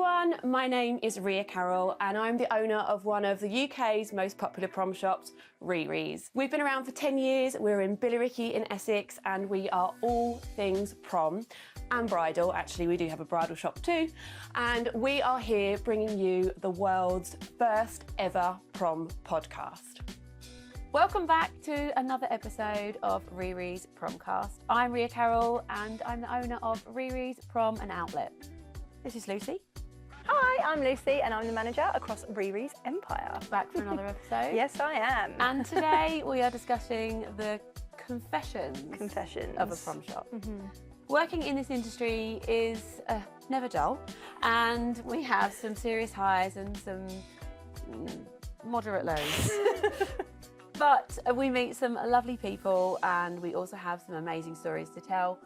everyone, my name is Ria Carroll and I'm the owner of one of the UK's most popular prom shops, RiRi's. We've been around for 10 years, we're in Billericay in Essex and we are all things prom and bridal. Actually, we do have a bridal shop too. And we are here bringing you the world's first ever prom podcast. Welcome back to another episode of RiRi's Promcast. I'm Ria Carroll and I'm the owner of RiRi's Prom and Outlet. This is Lucy. Hi, I'm Lucy and I'm the manager across RiRi's Empire. Back for another episode. Yes, I am. And today we are discussing the confessions of a prom shop. Working in this industry is never dull, and we have some serious highs and some moderate lows. But we meet some lovely people and we also have some amazing stories to tell.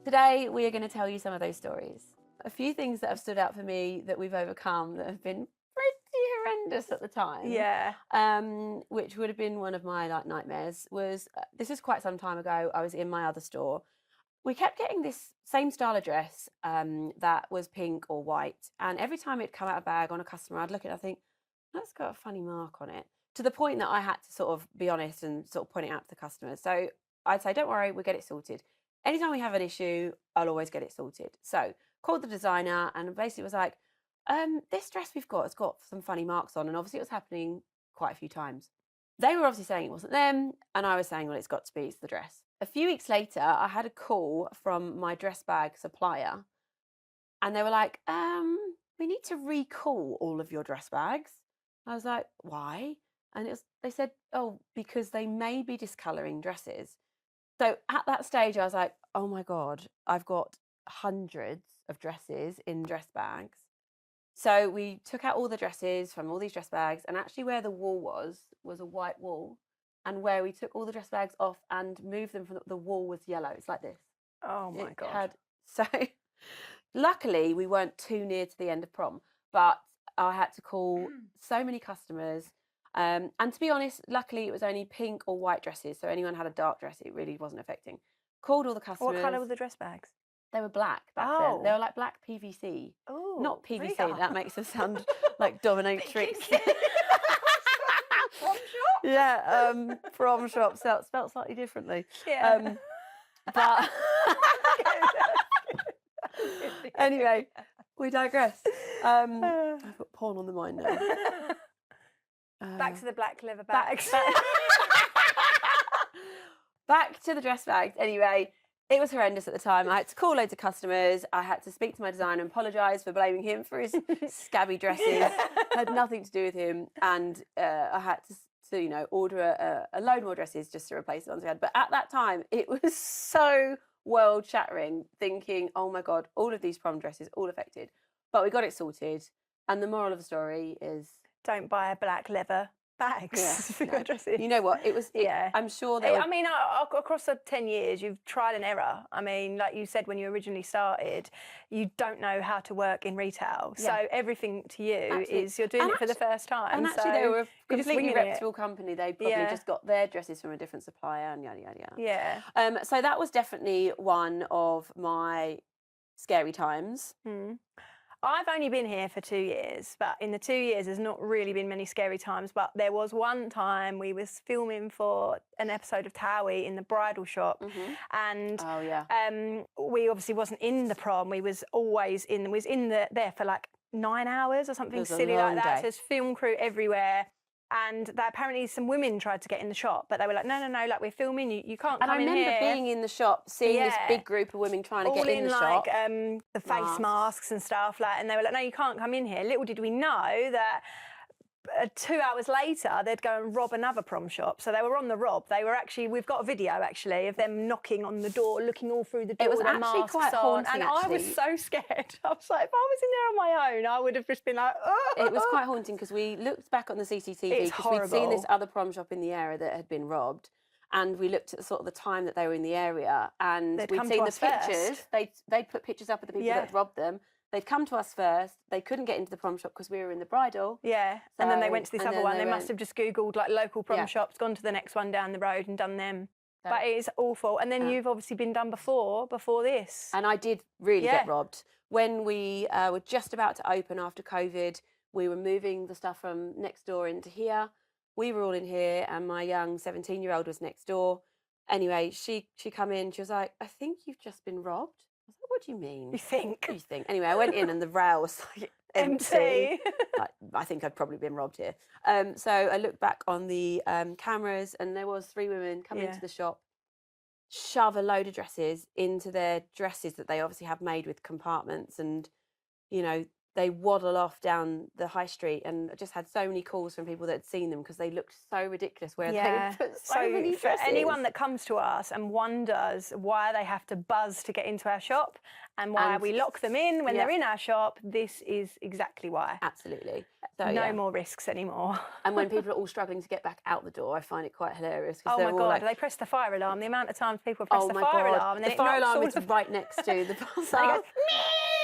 Today we are going to tell you some of those stories. A few things that have stood out for me that we've overcome that have been pretty horrendous at the time. Yeah. Which would have been one of my nightmares was, this is quite some time ago, I was in my other store. We kept getting this same style of dress that was pink or white, and every time it'd come out of a bag on a customer, I'd look at it and think, that's got a funny mark on it. To the point that I had to sort of be honest and sort of point it out to the customers. So I'd say, don't worry, we'll get it sorted. Anytime we have an issue, I'll always get it sorted. So called the designer and basically was like, this dress we've got has got some funny marks on, and obviously it was happening quite a few times. They were obviously saying it wasn't them, and I was saying, well, it's got to be, it's the dress. A few weeks later, I had a call from my dress bag supplier, and they were like, we need to recall all of your dress bags. I was like, why? And they said, oh, because they may be discolouring dresses. So at that stage, I was like, oh my God, I've got hundreds of dresses in dress bags. So we took out all the dresses from all these dress bags, and actually where the wall was a white wall. And where we took all the dress bags off and moved them from the wall was yellow. It's like this. Oh my God. So luckily we weren't too near to the end of prom, but I had to call so many customers. And to be honest, luckily it was only pink or white dresses. So anyone had a dark dress, it really wasn't affecting. Called all the customers. What colour were the dress bags? They were black back then. They were like black PVC. Oh, not PVC. Ria. That makes them sound like dominatrix. Prom shop? Yeah, Prom Shop spelt slightly differently. Yeah. But anyway, we digress. I've got porn on the mind now. Back to the black leather bags. Back to the dress bags. Anyway, it was horrendous at the time. I had to call loads of customers. I had to speak to my designer and apologise for blaming him for his scabby dresses. It had nothing to do with him. And I had to order a load more dresses just to replace the ones we had. But at that time, it was so world-shattering, thinking, oh my God, all of these prom dresses, all affected. But we got it sorted. And the moral of the story is, don't buy a black leather bags for your dresses. You know what? I'm sure they were... I mean, across the 10 years, you've tried and error. I mean, like you said, when you originally started, you don't know how to work in retail. So everything to you is you're doing it for the first time. And actually, they were a completely reputable company. They probably just got their dresses from a different supplier and yada, yada, yada. Yeah. So that was definitely one of my scary times. I've only been here for 2 years, but in the 2 years, there's not really been many scary times. But there was one time we was filming for an episode of Towie in the bridal shop, and we obviously wasn't in the prom. We was always there for like 9 hours or something silly like that. So there's film crew everywhere. And apparently some women tried to get in the shop, but they were like, no, like we're filming, you can't come in here. And I remember being in the shop, seeing this big group of women trying to get in the shop. All in like the face masks and stuff, and they were like, no, you can't come in here. Little did we know that 2 hours later, they'd go and rob another prom shop. So they were on the rob. They were actually, we've got a video actually of them knocking on the door, looking all through the door. It was with actually quite haunting. And I was so scared. I was like, if I was in there on my own, I would have just been like, oh. It was quite haunting because we looked back on the CCTV because we'd seen this other prom shop in the area that had been robbed. And we looked at sort of the time that they were in the area, and we'd seen the pictures. They'd put pictures up of the people that had robbed them. They'd come to us first. They couldn't get into the prom shop because we were in the bridal. Yeah, and then they went to this other one. They must have just Googled like local prom shops, gone to the next one down the road and done them. But it is awful. And then you've obviously been done before this. And I did really get robbed. When we were just about to open after COVID, we were moving the stuff from next door into here. We were all in here, and my young 17-year-old was next door. Anyway, she come in. She was like, "I think you've just been robbed." I was like, "What do you mean?" You think? What do you think? Anyway, I went in, and the rail was like empty. I think I'd probably been robbed here. So I looked back on the cameras, and there was 3 women come into the shop, shove a load of dresses into their dresses that they obviously have made with compartments, and they waddle off down the high street, and I just had so many calls from people that had seen them because they looked so ridiculous where they put so many for dresses. Anyone that comes to us and wonders why they have to buzz to get into our shop and why we lock them in when they're in our shop, this is exactly why. Absolutely. So, no more risks anymore. And when people are all struggling to get back out the door, I find it quite hilarious. Oh my God, they press the fire alarm. The amount of times people press the fire alarm. And then the fire alarm is right next to the bus.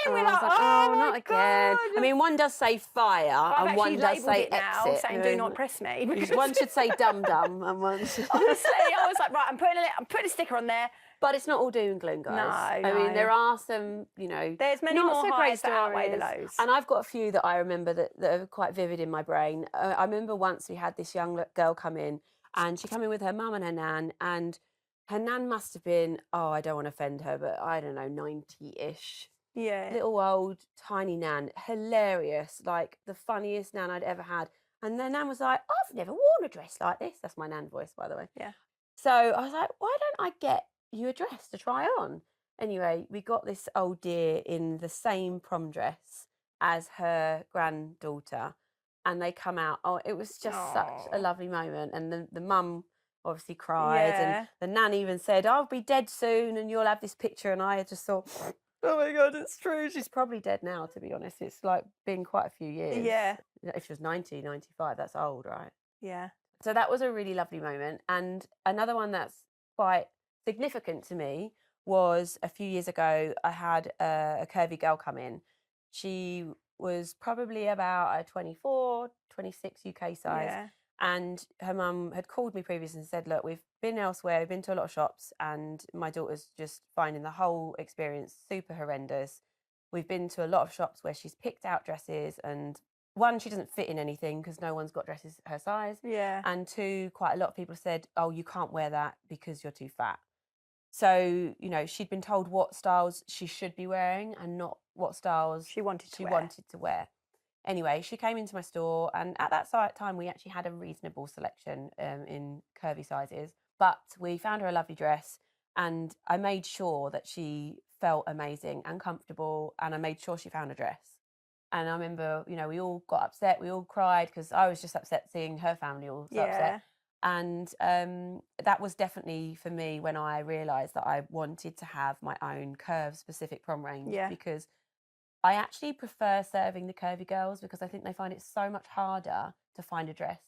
And we're like, oh, not again. God. I mean, one does say fire and one does say it now, exit. saying do not press me. One should say dum dum and one should... Honestly, I was like, right, I'm putting a sticker on there. But it's not all doom and gloom, guys. No, I mean, there are some, there's many not more so highs great that outweigh the lows. And I've got a few that I remember that are quite vivid in my brain. I remember once we had this young girl come in, and she came in with her mum and her nan, and her nan must have been, I don't want to offend her, but I don't know, 90-ish. Yeah. Little old tiny nan, hilarious, like the funniest nan I'd ever had. And the nan was like, "I've never worn a dress like this." That's my nan voice, by the way. Yeah. So I was like, "Why don't I get you a dress to try on?" Anyway, we got this old dear in the same prom dress as her granddaughter, and they come out. Oh, it was just such a lovely moment. And the mum obviously cried, and the nan even said, "I'll be dead soon, and you'll have this picture." And I just thought, oh my God, it's true. She's probably dead now, to be honest. It's like been quite a few years. Yeah. If she was 90, 95, that's old, right? Yeah. So that was a really lovely moment. And another one that's quite significant to me was a few years ago, I had a curvy girl come in. She was probably about a 24, 26 UK size. Yeah. And her mum had called me previously and said, "Look, we've been elsewhere, we've been to a lot of shops, and my daughter's just finding the whole experience super horrendous. We've been to a lot of shops where she's picked out dresses, and one, she doesn't fit in anything because no one's got dresses her size. Yeah. And two, quite a lot of people said, oh, you can't wear that because you're too fat." So, she'd been told what styles she should be wearing and not what styles she wanted to wear. Anyway, she came into my store, and at that time, we actually had a reasonable selection in curvy sizes. But we found her a lovely dress, and I made sure that she felt amazing and comfortable, and I made sure she found a dress. And I remember, we all got upset, we all cried, because I was just upset seeing her family all so upset. And that was definitely for me when I realised that I wanted to have my own curve-specific prom range, because I actually prefer serving the curvy girls because I think they find it so much harder to find a dress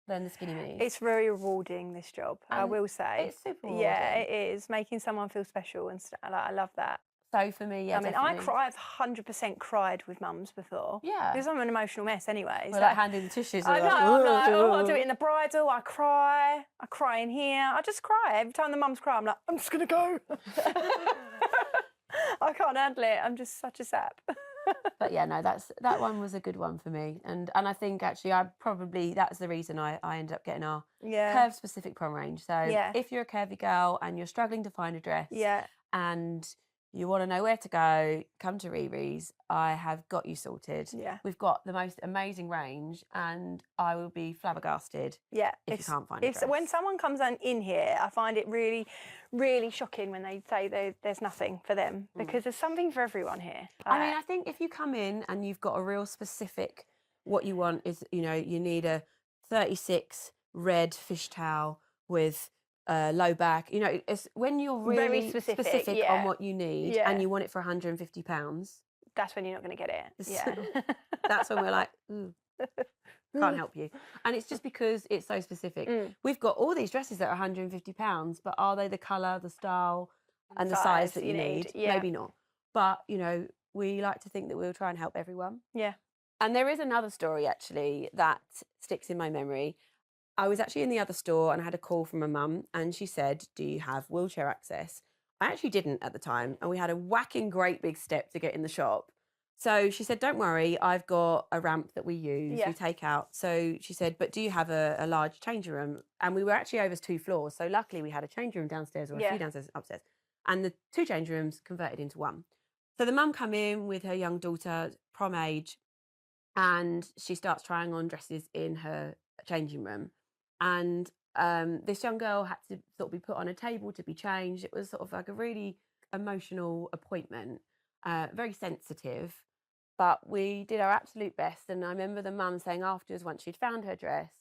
than the skinny minis. It's very rewarding, this job, I will say. It's super rewarding. Yeah, it is. Making someone feel special and stuff. I love that. So for me, I mean, I've 100% cried with mums before. Yeah. Because I'm an emotional mess anyway. Well, like handing the tissues. I know, I'll do it in the bridal, I cry in here. I just cry. Every time the mums cry, I'm like, I'm just going to go. I can't handle it. I'm just such a sap. But yeah, no, that one was a good one for me. And I think actually that's the reason I ended up getting our curve specific prom range. So if you're a curvy girl and you're struggling to find a dress and you want to know where to go, come to RiRi's. I have got you sorted. Yeah. We've got the most amazing range, and I will be flabbergasted if you can't find a dress. When someone comes in here, I find it really, really shocking when they say there's nothing for them, because there's something for everyone here. I mean, I think if you come in and you've got a real specific, what you want is, you need a 36 red fish towel with low back. It's when you're really very specific on what you need and you want it for £150. That's when you're not going to get it. Yeah. That's when we're like, ooh, can't help you. And it's just because it's so specific. We've got all these dresses that are £150, but are they the colour, the style and the size that you need? Yeah. Maybe not. But, we like to think that we'll try and help everyone. Yeah. And there is another story, actually, that sticks in my memory. I was actually in the other store and I had a call from a mum and she said, do you have wheelchair access? I actually didn't at the time, and we had a whacking great big step to get in the shop. So she said, don't worry, I've got a ramp that we use, we take out. So she said, but do you have a large changing room? And we were actually over 2 floors. So luckily we had a changing room downstairs, or a few downstairs, upstairs. And the 2 changing rooms converted into 1. So the mum come in with her young daughter, prom age, and she starts trying on dresses in her changing room. And this young girl had to sort of be put on a table to be changed. It was sort of like a really emotional appointment, very sensitive, but we did our absolute best. And I remember the mum saying afterwards, once she'd found her dress,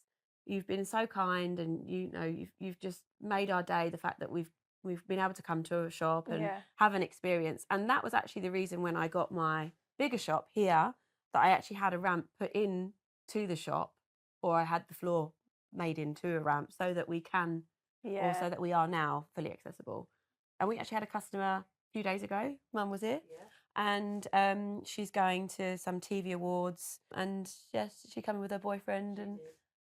you've been so kind, and you've just made our day, the fact that we've been able to come to a shop and have an experience. And that was actually the reason when I got my bigger shop here, that I actually had a ramp put in to the shop, or I had the floor made into a ramp, so that we can, or so that we are now fully accessible. And we actually had a customer a few days ago, Mum was here, and she's going to some TV awards, and yes, she came with her boyfriend, and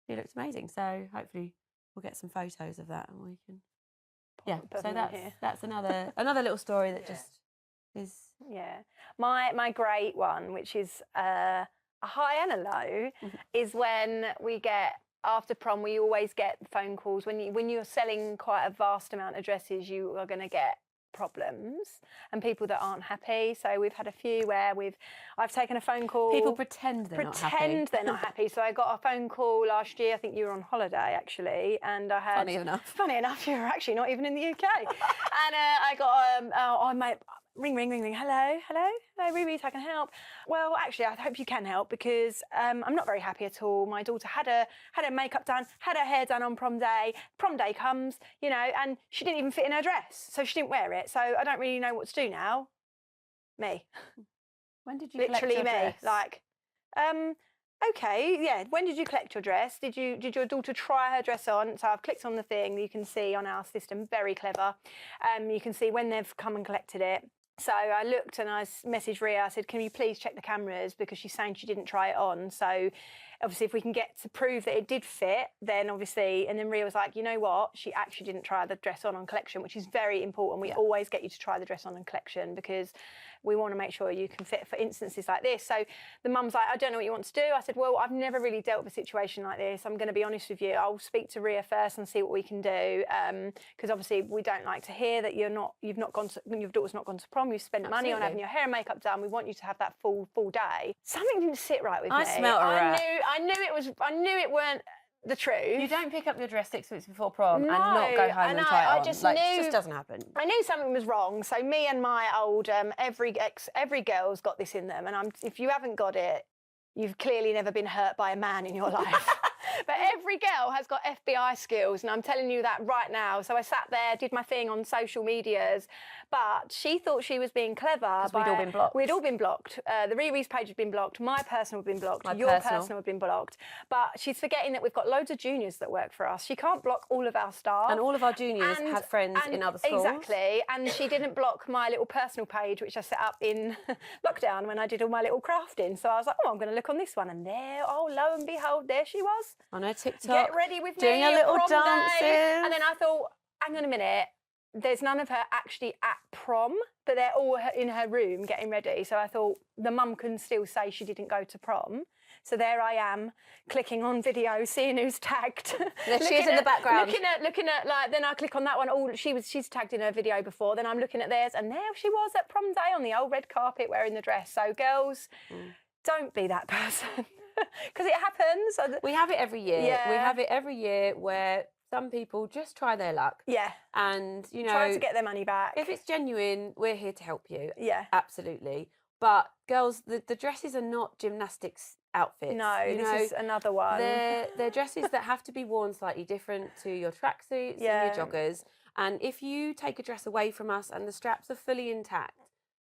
she looks amazing. So hopefully we'll get some photos of that, and we can, so that's another little story that just is. My great one, which is a high and a low, is when we get, after prom, we always get phone calls. When you're selling quite a vast amount of dresses, you are going to get problems and people that aren't happy. So we've had a few where I've taken a phone call. People pretend they're not happy. They're not happy. So I got a phone call last year. I think you were on holiday actually, and I had. Funny enough, you were actually not even in the UK. And I got ring. Hello, RiRi, I can help. Well, actually, I hope you can help, because I'm not very happy at all. My daughter had her makeup done, had her hair done on prom day. Prom day comes, and she didn't even fit in her dress, so she didn't wear it. So I don't really know what to do now. Me. When did you literally collect your dress? Like, okay, yeah. When did you collect your dress? Did your daughter try her dress on? So I've clicked on the thing. You can see on our system, very clever. You can see when they've come and collected it. So I looked and I messaged Ria. I said, can you please check the cameras, because she's saying she didn't try it on. So obviously if we can get to prove that it did fit, then obviously, and then Ria was like, you know what, she actually didn't try the dress on collection, which is very important. We always get you to try the dress on collection, because we want to make sure you can fit for instances like this. So the mum's like, I don't know what you want to do. I said, well, I've never really dealt with a situation like this. I'm going to be honest with you. I'll speak to Ria first and see what we can do. Because obviously we don't like to hear that your daughter's not gone to prom. You've spent money on having your hair and makeup done. We want you to have that full day. Something didn't sit right with me. I smelt a rat. I knew it weren't the truth. You don't pick up your dress 6 weeks before prom and not go home and try it on. It just doesn't happen. I knew something was wrong. So me and my old every girl's got this in them, and if you haven't got it, you've clearly never been hurt by a man in your life. But every girl has got FBI skills, and I'm telling you that right now. So I sat there, did my thing on social medias, but she thought she was being clever. We'd all been blocked. We'd all been blocked. The RiRi's page had been blocked. My personal had been blocked. Your personal had been blocked. But she's forgetting that we've got loads of juniors that work for us. She can't block all of our staff. And all of our juniors have friends in other schools. Exactly. And she didn't block my little personal page, which I set up in lockdown when I did all my little crafting. So I was like, oh, I'm going to look on this one. And there, oh, lo and behold, there she was. On her TikTok. Get ready with doing me. Doing a little dances. And then I thought, hang on a minute. There's none of her actually at prom, but they're all in her room getting ready. So I thought the mum can still say she didn't go to prom. So there I am, clicking on video, seeing who's tagged. There she is in the background. Looking at like, then I click on that one. Oh, she's tagged in her video before. Then I'm looking at theirs, and there she was at prom day on the old red carpet wearing the dress. So girls, don't be that person, because it happens. We have it every year. Yeah. We have it every year where some people just try their luck. Yeah. And, try to get their money back. If it's genuine, we're here to help you. Yeah. Absolutely. But girls, the dresses are not gymnastics outfits. No, this is another one. They're dresses that have to be worn slightly different to your tracksuits and your joggers. And if you take a dress away from us and the straps are fully intact,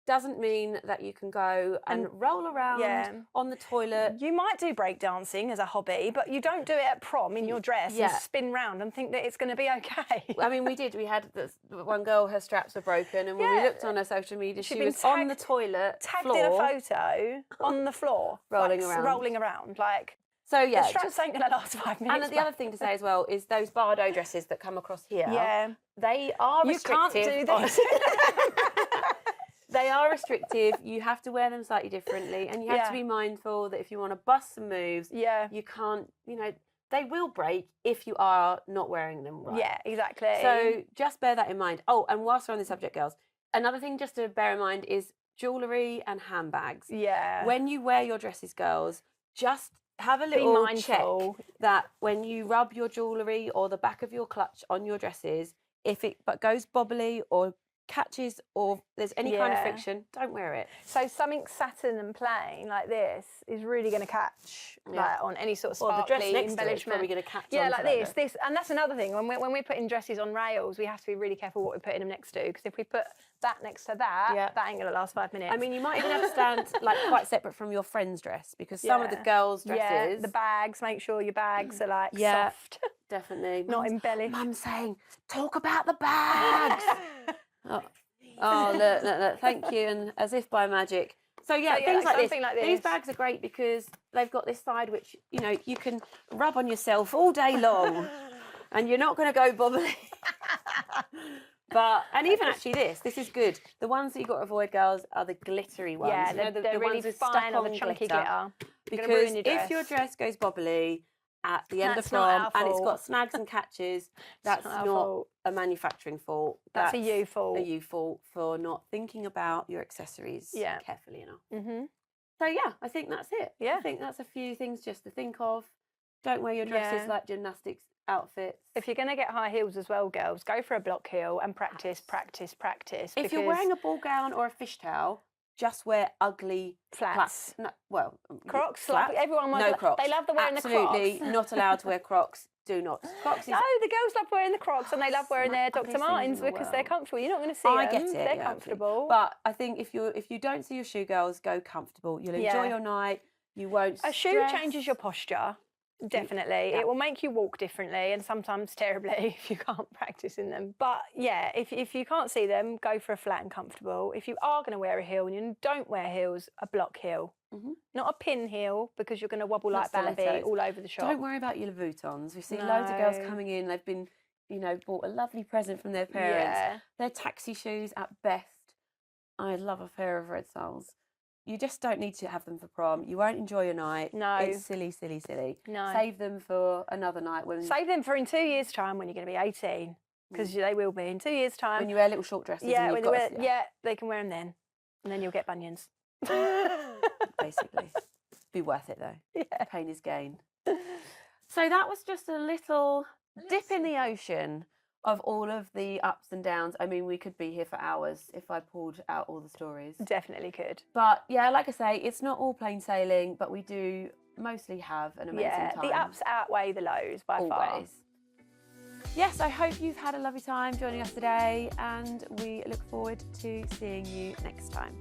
doesn't mean that you can go and roll around on the toilet. You might do breakdancing as a hobby, but you don't do it at prom in your dress and spin round and think that it's going to be okay. I mean, we did. We had one girl, her straps were broken, and when we looked on her social media, she was on the toilet tagged floor. in a photo on the floor. rolling around. Like, So yeah, The straps ain't going to last 5 minutes. and the other thing to say as well is those Bardo dresses that come across here. Yeah. They are restrictive. You can't do this. They are restrictive. You have to wear them slightly differently, and you have to be mindful that if you want to bust some moves, you can't, they will break if you are not wearing them right. Yeah, exactly. So just bear that in mind. Oh, and whilst we're on the subject, girls, another thing just to bear in mind is jewellery and handbags. Yeah. When you wear your dresses, girls, just have a little check that when you rub your jewellery or the back of your clutch on your dresses, if it goes bobbly or catches or there's any kind of friction, don't wear it. So something satin and plain like this is really going to catch like on any sort of sparkly the dress next embellishment. To it's probably going to catch yeah, on like this, and that's another thing. When we're putting dresses on rails, we have to be really careful what we're putting them next to, because if we put that next to that, that ain't going to last 5 minutes. I mean, you might even have to stand like quite separate from your friend's dress, because some of the girls' dresses, the bags, make sure your bags are like soft. Definitely. Not embellished. Mum's saying, talk about the bags. Oh, look, thank you. And as if by magic. So things like this. These bags are great because they've got this side which, you can rub on yourself all day long and you're not going to go bobbly. And even actually this is good. The ones that you've got to avoid, girls, are the glittery ones. Yeah, the really ones with fine or the chunky glitter. Because if your dress goes bobbly at the end of prom and it's got snags and catches, that's not a manufacturing fault. That's a you fault. A you fault for not thinking about your accessories carefully enough. Mm-hmm. So yeah, I think that's it. Yeah. I think that's a few things just to think of. Don't wear your dresses like gymnastics outfits. If you're going to get high heels as well, girls, go for a block heel and practice. If you're wearing a ball gown or a fishtail, just wear ugly flats. Crocs. Flats. Everyone wants Crocs. They love wearing the Crocs. Absolutely not allowed to wear Crocs. Do not. Crocs. No, the girls love wearing the Crocs and they love wearing their Dr. Martens because they're comfortable. You're not going to see them. I get it. They're comfortable. But I think if you don't see your shoe, girls, go comfortable. You'll enjoy your night. You won't stress. A shoe changes your posture. Definitely. It will make you walk differently and sometimes terribly if you can't practice in them. But yeah, if you can't see them, go for a flat and comfortable. If you are going to wear a heel and you don't wear heels, a block heel. Mm-hmm. Not a pin heel, because you're going to wobble like Bambi all over the shop. Don't worry about your Louboutins. We see loads of girls coming in. They've been, bought a lovely present from their parents. Yeah. They're taxi shoes at best. I love a pair of red soles. You just don't need to have them for prom. You won't enjoy your night. No. It's silly, silly, silly. No. Save them for another night. Save them for in 2 years' time when you're going to be 18. Because they will be in 2 years' time. When you wear little short dresses. Yeah, they can wear them then. And then you'll get bunions. Basically. Be worth it though. Yeah. Pain is gain. So that was just a little dip in the ocean of all of the ups and downs. I mean, we could be here for hours if I pulled out all the stories. Definitely could. But yeah, like I say, it's not all plain sailing, but we do mostly have an amazing time. The ups outweigh the lows by far. Yes, I hope you've had a lovely time joining us today, and we look forward to seeing you next time.